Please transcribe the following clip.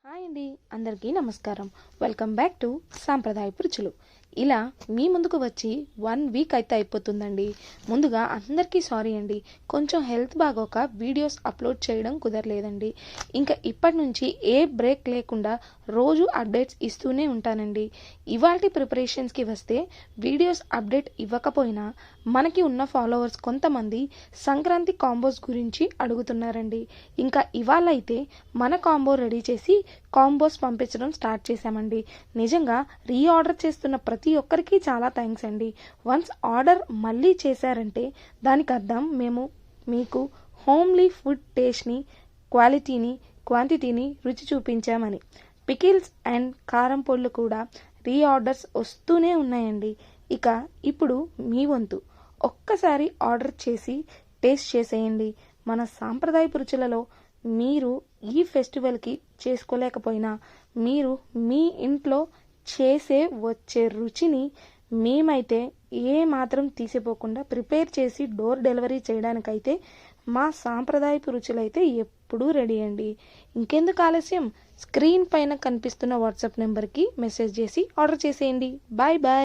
Hi అండి, అందరికీ నమస్కారం. వెల్కమ్ బ్యాక్ టు సాంప్రదాయపు రుచులు. ఇలా మీ ముందుకు వచ్చి 1 వీక్ అయితే అయిపోతుందండి. ముందుగా అందరికీ సారీ అండి, కొంచెం హెల్త్ బాగోక వీడియోస్ అప్లోడ్ చేయడం కుదరలేదండి. ఇంకా ఇప్పటి నుంచి ఏ బ్రేక్ లేకుండా రోజు అప్డేట్స్ ఇస్తూనే ఉంటానండి. ఇవాల్టి ప్రిపరేషన్స్కి వస్తే, వీడియోస్ అప్డేట్ ఇవ్వకపోయినా మనకి ఉన్న ఫాలోవర్స్ కొంతమంది సంక్రాంతి కాంబోస్ గురించి అడుగుతున్నారండి. ఇంకా ఇవాళ అయితే మన కాంబో రెడీ చేసి కాంబోస్ పంపించడం స్టార్ట్ చేశామండి. నిజంగా రీఆర్డర్ చేస్తున్న ప్రతి ఒక్కరికి చాలా థ్యాంక్స్ అండి. వన్స్ ఆర్డర్ మళ్ళీ చేశారంటే దానికి అర్థం మేము మీకు హోమ్లీ ఫుడ్ టేస్ట్ని, క్వాలిటీని, క్వాంటిటీని రుచి చూపించామని. పికిల్స్ అండ్ కారం పొళ్ళు కూడా రీఆర్డర్స్ వస్తూనే ఉన్నాయండి. ఇక ఇప్పుడు మీ వంతు, ఒక్కసారి ఆర్డర్ చేసి టేస్ట్ చేసేయండి. మన సాంప్రదాయపు రుచులలో మీరు ఈ ఫెస్టివల్కి చేసుకోలేకపోయినా మీరు మీ ఇంట్లో చేసే వచ్చే రుచిని మేమైతే ఏ మాత్రం తీసిపోకుండా ప్రిపేర్ చేసి డోర్ డెలివరీ చేయడానికైతే మా సాంప్రదాయపు రుచులైతే ఎప్పుడూ రెడీ అండి. ఇంకెందుకు ఆలస్యం, స్క్రీన్ పైన కనిపిస్తున్న వాట్సాప్ నెంబర్కి మెసేజ్ చేసి ఆర్డర్ చేసేయండి. Bye bye.